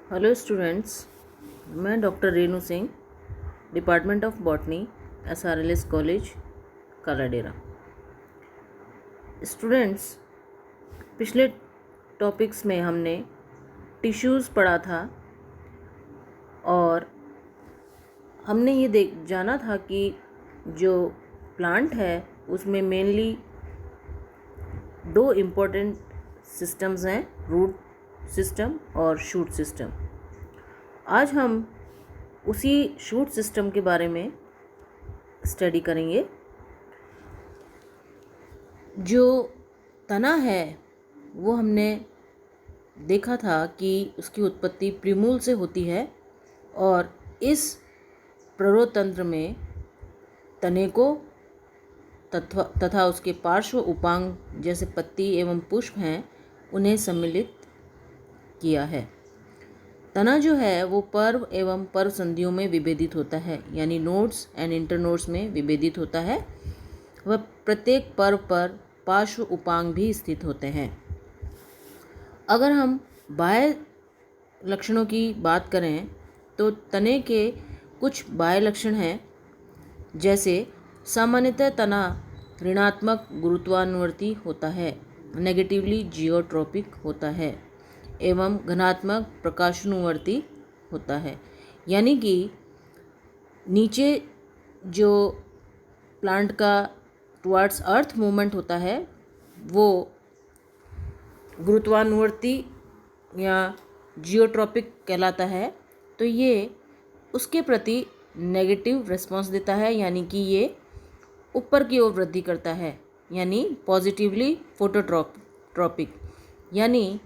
Hello students, मैं doctor Renu Singh, department of botany, SRLS college Kaladera. Students, पिछले topics में हमने टिश्यूज़ पढ़ा था और हमने ये जाना था कि जो प्लांट है उसमें मेनली दो इम्पोर्टेंट सिस्टम्स हैं, रूट सिस्टम और शूट सिस्टम। आज हम उसी शूट सिस्टम के बारे में स्टडी करेंगे। जो तना है वो हमने देखा था कि उसकी उत्पत्ति प्रीमूल से होती है और इस प्ररोतंत्र में तने को तथा उसके पार्श्व उपांग जैसे पत्ती एवं पुष्प हैं उन्हें सम्मिलित किया है। तना जो है वो पर्व एवं पर्व संधियों में विभेदित होता है, यानी नोड्स एंड इंटरनोड्स में विभेदित होता है। वह प्रत्येक पर्व पर पार्श्व उपांग भी स्थित होते हैं। अगर हम बाह्य लक्षणों की बात करें तो तने के कुछ बाह्य लक्षण हैं, जैसे सामान्यतः तना ऋणात्मक गुरुत्वानुवर्ती होता है, नेगेटिवली जियोट्रॉपिक होता है एवं घनात्मक प्रकाशानुवर्ती होता है। यानी कि नीचे जो प्लांट का टुवर्ड्स अर्थ मूवमेंट होता है वो गुरुत्वानुवर्ती या जियोट्रॉपिक कहलाता है, तो ये उसके प्रति नेगेटिव रिस्पॉन्स देता है, यानी कि ये ऊपर की ओर वृद्धि करता है, यानी पॉजिटिवली फोटोट्रॉपिक, यानी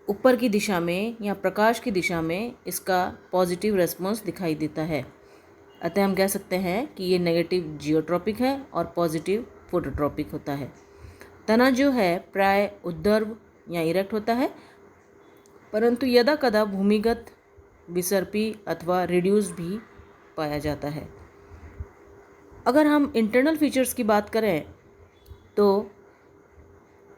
ऊपर की दिशा में या प्रकाश की दिशा में इसका पॉजिटिव रेस्पॉन्स दिखाई देता है। अतः हम कह सकते हैं कि ये नेगेटिव जियोट्रॉपिक है और पॉजिटिव फोटोट्रॉपिक होता है। तना जो है प्राय ऊर्ध्व या इरेक्ट होता है, परंतु यदा कदा भूमिगत विसर्पी अथवा रिड्यूस्ड भी पाया जाता है। अगर हम इंटरनल फीचर्स की बात करें तो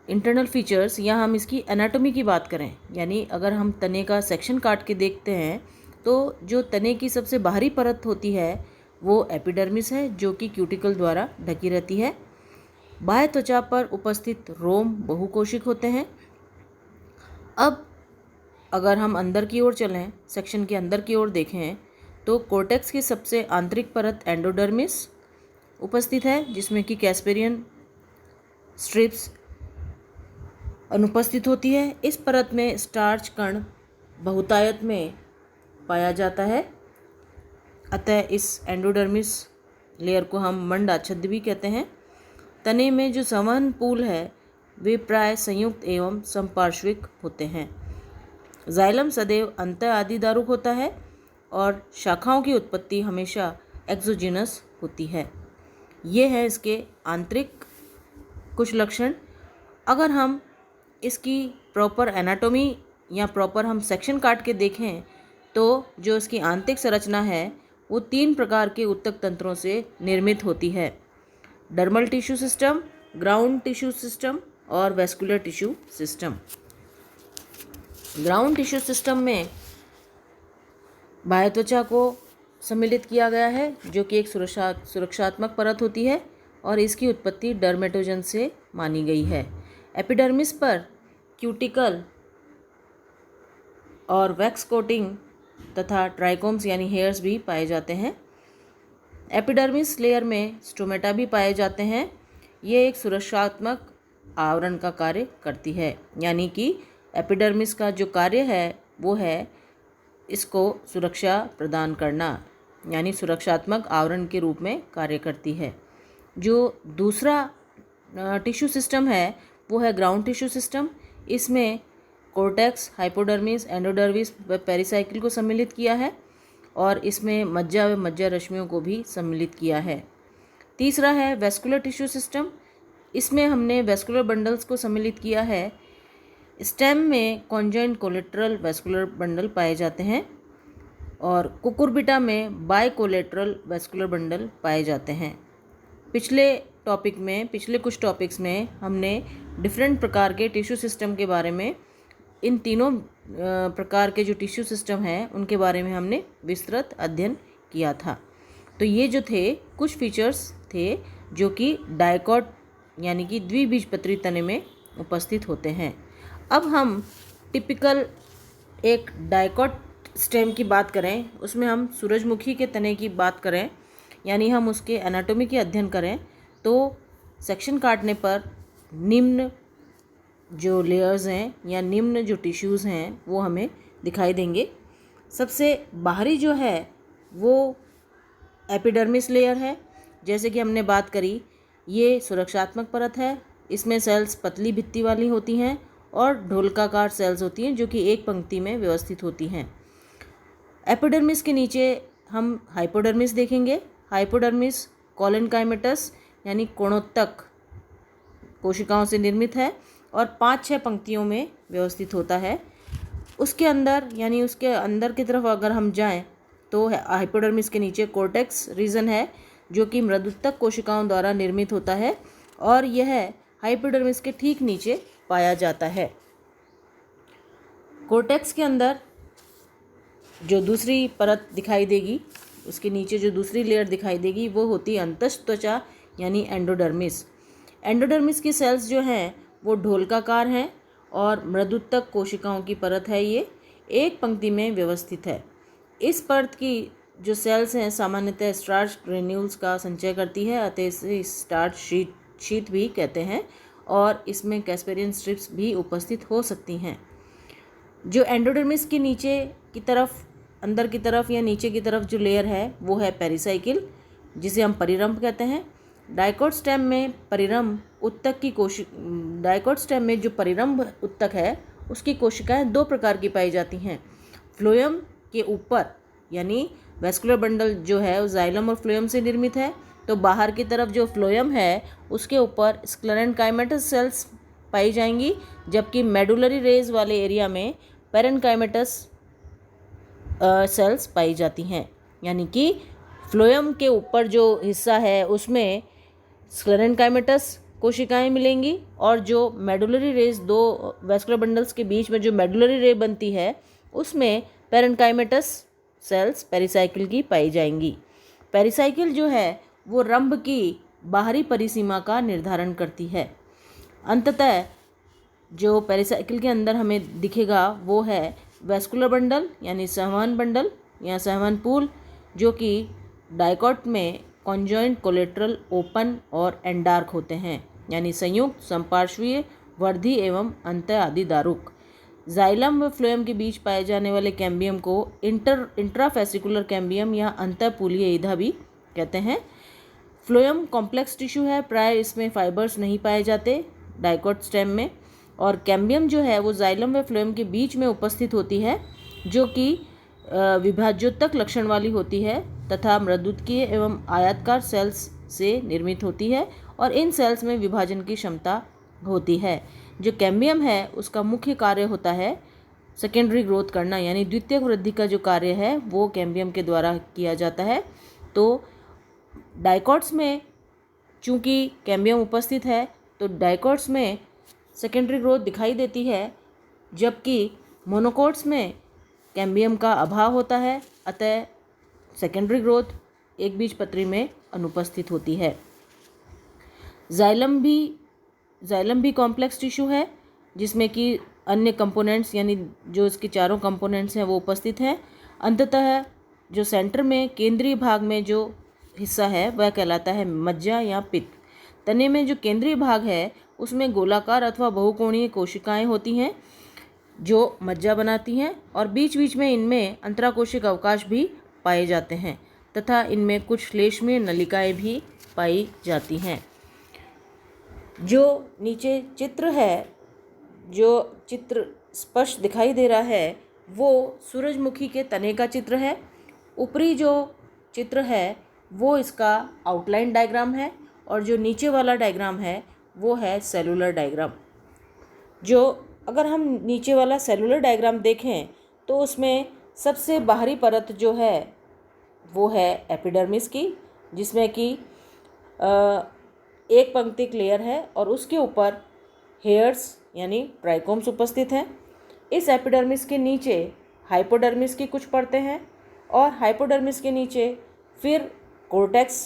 इंटरनल फीचर्स या हम इसकी एनाटॉमी की बात करें, यानी अगर हम तने का सेक्शन काट के देखते हैं तो जो तने की सबसे बाहरी परत होती है वो एपिडर्मिस है, जो कि क्यूटिकल द्वारा ढकी रहती है। बाह्य त्वचा पर उपस्थित रोम बहुकोशिक होते हैं। अब अगर हम अंदर की ओर चलें, सेक्शन के अंदर की ओर देखें तो कोर्टेक्स की सबसे आंतरिक परत एंडोडर्मिस उपस्थित है, जिसमें कि कैस्पेरियन स्ट्रिप्स अनुपस्थित होती है। इस परत में स्टार्च कण बहुतायत में पाया जाता है, अतः इस एंडोडर्मिस लेयर को हम मंडाच्छादित भी कहते हैं। तने में जो संवहन पूल है वे प्राय संयुक्त एवं समपार्श्विक होते हैं। जाइलम सदैव अंत आदिदारुक होता है और शाखाओं की उत्पत्ति हमेशा एक्सोजिनस होती है। ये है इसके आंतरिक कुछ लक्षण। अगर हम इसकी प्रॉपर एनाटॉमी या प्रॉपर हम सेक्शन काट के देखें तो जो इसकी आंतरिक संरचना है वो 3 प्रकार के ऊतक तंत्रों से निर्मित होती है: dermal tissue system, ground tissue system और vascular tissue system. Ground tissue system में बाह्य त्वचा को सम्मिलित किया गया है, जो कि एक सुरक्षात्मक परत होती है और इसकी उत्पत्ति डर्मेटोजन से मानी गई है। एपिडर्मिस पर क्यूटिकल और वैक्स कोटिंग तथा ट्राइकोम्स यानी हेयर्स भी पाए जाते हैं। एपिडर्मिस लेयर में स्टोमेटा भी पाए जाते हैं। ये एक सुरक्षात्मक आवरण का कार्य करती है, यानी कि एपिडर्मिस का जो कार्य है वो है इसको सुरक्षा प्रदान करना, यानी सुरक्षात्मक आवरण के रूप में कार्य करती है। जो दूसरा टिश्यू सिस्टम है वो है ग्राउंड टिश्यू सिस्टम। इसमें कोर्टेक्स, हाइपोडर्मिस, एंडोडर्मिस व पेरिसाइकिल को सम्मिलित किया है और इसमें मज्जा व मज्जा रश्मियों को भी सम्मिलित किया है। तीसरा है वेस्कुलर टिश्यू सिस्टम। इसमें हमने वेस्कुलर बंडल्स को सम्मिलित किया है। स्टेम में कॉन्जॉइंट कोलेटरल वेस्कुलर बंडल पाए जाते हैं और कुकुरबिटा में बाइकोलेटरल वेस्कुलर बंडल पाए जाते हैं। पिछले कुछ टॉपिक्स में हमने डिफरेंट प्रकार के टिश्यू सिस्टम के बारे में इन तीनों प्रकार के जो टिश्यू सिस्टम हैं उनके बारे में हमने विस्तृत अध्ययन किया था। तो ये जो थे कुछ फीचर्स थे जो कि डायकॉट यानी कि द्विबीजपत्री तने में उपस्थित होते हैं। अब हम टिपिकल एक डायकॉट स्टेम की बात करें, उसमें हम सूरजमुखी के तने की बात करें, यानी हम उसके एनाटॉमी की अध्ययन करें, तो सेक्शन काटने पर निम्न जो लेयर्स हैं या निम्न जो टिश्यूज़ हैं वो हमें दिखाई देंगे। सबसे बाहरी जो है वो एपिडर्मिस लेयर है। जैसे कि हमने बात करी, ये सुरक्षात्मक परत है। इसमें सेल्स पतली भित्ति वाली होती हैं और ढोलकाकार सेल्स होती हैं जो कि एक पंक्ति में व्यवस्थित होती हैं। एपिडर्मिस के नीचे हम हाइपोडर्मिस देखेंगे। हाइपोडर्मिस कोलेनकाइमेटस यानी कोणोत्तक कोशिकाओं से निर्मित है और 5-6 पंक्तियों में व्यवस्थित होता है। उसके अंदर यानी उसके अंदर की तरफ अगर हम जाएं तो हाइपोडर्मिस के नीचे कोर्टेक्स रीजन है जो कि मृदुत्तक कोशिकाओं द्वारा निर्मित होता है और यह हाइपोडर्मिस के ठीक नीचे पाया जाता है। कोर्टेक्स के अंदर जो दूसरी परत दिखाई देगी, उसके नीचे जो दूसरी लेयर दिखाई देगी वो होती है अंतस्थ त्वचा यानी एंडोडर्मिस। एंडोडर्मिस की सेल्स जो हैं वो ढोलकाकार हैं और मृदुत्तक कोशिकाओं की परत है। ये एक पंक्ति में व्यवस्थित है। इस परत की जो सेल्स हैं सामान्यतः स्टार्च ग्रेन्यूल्स का संचय करती है, अतः इसे स्टार्च शीट भी कहते हैं और इसमें कैस्पेरियन स्ट्रिप्स भी उपस्थित हो सकती हैं। जो एंडोडर्मिस के नीचे की तरफ, अंदर की तरफ या नीचे की तरफ जो लेयर है वो है पेरिसाइकिल, जिसे हम परिरंभ कहते हैं। डायकॉट स्टेम में परिरंभ उत्तक की डायकॉट स्टेम में जो परिरंभ उत्तक है उसकी कोशिकाएं 2 प्रकार की पाई जाती हैं। फ्लोएम के ऊपर यानी वेस्कुलर बंडल जो है वो जाइलम और फ्लोएम से निर्मित है, तो बाहर की तरफ जो फ्लोएम है उसके ऊपर स्क्लेरेनकाइमेटस सेल्स पाई जाएंगी, जबकि मेडुलरी रेज वाले एरिया में पेरेनकाइमेटस सेल्स पाई जाती हैं। यानी कि फ्लोएम के ऊपर जो हिस्सा है उसमें स्क्लेरेनकाइमेटस कोशिकाएं मिलेंगी और जो मेडुलरी रेज 2 वेस्कुलर बंडल्स के बीच में जो मेडुलरी रे बनती है उसमें पेरेनकाइमेटस सेल्स पेरिसाइकिल की पाई जाएंगी। पेरिसाइकिल जो है वो रंभ की बाहरी परिसीमा का निर्धारण करती है। अंततः जो पेरिसाइकिल के अंदर हमें दिखेगा वो है वेस्कुलर बंडल यानी संवहन बंडल या संवहन पूल, जो कि डायकॉट में कॉन्जॉइंट कोलेटरल ओपन और एंडार्क होते हैं, यानी संयुक्त संपार्श्वीय वर्धी एवं अंत आदि दारुक। जाइलम व फ्लोएम के बीच पाए जाने वाले कैम्बियम को इंट्राफेसिकुलर कैम्बियम या अंतःपूलीय ईधा भी कहते हैं। फ्लोएम कॉम्प्लेक्स टिश्यू है, प्राय इसमें फाइबर्स नहीं पाए जाते डायकॉट स्टेम में, और कैम्बियम जो है वो जाइलम व फ्लोएम के बीच में उपस्थित होती है जो कि विभाज्योत्तक लक्षण वाली होती है तथा मृदुत्कीय एवं आयताकार सेल्स से निर्मित होती है और इन सेल्स में विभाजन की क्षमता होती है। जो कैम्बियम है उसका मुख्य कार्य होता है सेकेंडरी ग्रोथ करना, यानी द्वितीयक वृद्धि का जो कार्य है वो कैम्बियम के द्वारा किया जाता है। तो डायकॉट्स में चूंकि कैम्बियम उपस्थित है तो डायकॉट्स में सेकेंडरी ग्रोथ दिखाई देती है, जबकि मोनोकोट्स में कैम्बियम का अभाव होता है, अतः सेकेंडरी ग्रोथ एक बीजपत्री में अनुपस्थित होती है। जाइलम भी कॉम्प्लेक्स टिश्यू है जिसमें कि अन्य कंपोनेंट्स यानी जो इसके चारों कंपोनेंट्स हैं वो उपस्थित हैं। अंततः जो सेंटर में केंद्रीय भाग में जो हिस्सा है वह कहलाता है मज्जा या पित्त। तने में जो केंद्रीय भाग है उसमें गोलाकार अथवा बहुकोणीय कोशिकाएं होती हैं जो मज्जा बनाती हैं और बीच बीच में इनमें अंतराकोशिक अवकाश भी पाए जाते हैं तथा इनमें कुछ श्लेष्मीय नलिकाएं भी पाई जाती हैं। जो नीचे चित्र है, जो चित्र स्पष्ट दिखाई दे रहा है वो सूरजमुखी के तने का चित्र है। ऊपरी जो चित्र है वो इसका आउटलाइन डायग्राम है और जो नीचे वाला डायग्राम है वो है सेलुलर डायग्राम। जो अगर हम नीचे वाला सेलुलर डायग्राम देखें तो उसमें सबसे बाहरी परत जो है वो है एपिडर्मिस की, जिसमें कि एक पंक्तिक लेयर है और उसके ऊपर हेयर्स यानी ट्राइकोम्स उपस्थित हैं। इस एपिडर्मिस के नीचे हाइपोडर्मिस की कुछ परतें हैं और हाइपोडर्मिस के नीचे फिर कोर्टेक्स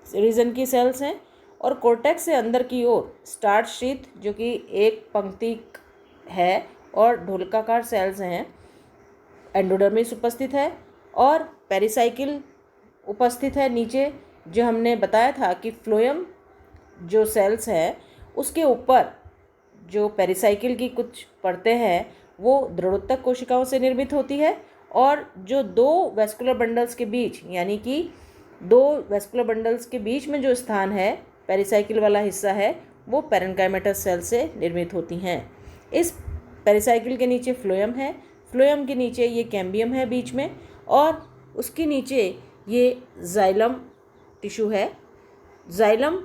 रीजन की सेल्स हैं और कोर्टेक्स से अंदर की ओर स्टार्च शीथ जो कि एक पंक्ति है और ढोलकाकार सेल्स हैं, एंडोडर्मिस उपस्थित है और पेरिसाइकिल उपस्थित है नीचे। जो हमने बताया था कि फ्लोएम जो सेल्स है उसके ऊपर जो पेरिसाइकिल की कुछ परतें हैं वो दृढ़ोत्तक कोशिकाओं से निर्मित होती है और जो दो वेस्कुलर बंडल्स के बीच यानी कि दो वेस्कुलर बंडल्स के बीच में जो स्थान है पेरिसाइकिल वाला हिस्सा है वो पेरेन्काइमेटस सेल से निर्मित होती हैं। इस पेरिसाइकिल के नीचे फ्लोएम है, फ्लोएम के नीचे ये कैम्बियम है बीच में और उसके नीचे ये जाइलम टिश्यू है। जाइलम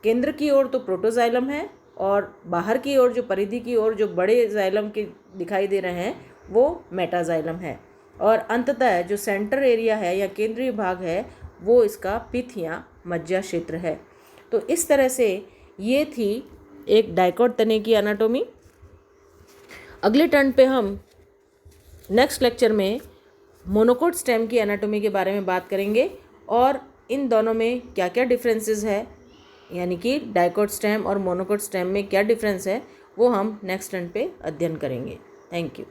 केंद्र की ओर तो प्रोटोजाइलम है और बाहर की ओर जो परिधि की ओर जो बड़े जाइलम के दिखाई दे रहे हैं वो मेटाजाइलम है और अंततः जो सेंटर एरिया है या केंद्रीय भाग है वो इसका पिथ या मज्जा क्षेत्र है। तो इस तरह से ये थी एक डाइकोट तने की एनाटोमी। अगले टर्न पे हम नेक्स्ट लेक्चर में मोनोकोट स्टेम की एनाटोमी के बारे में बात करेंगे और इन दोनों में क्या क्या डिफरेंसेस है, यानी कि डाइकोट स्टेम और मोनोकोट स्टेम में क्या डिफरेंस है वो हम नेक्स्ट टर्न पे अध्ययन करेंगे। Thank you.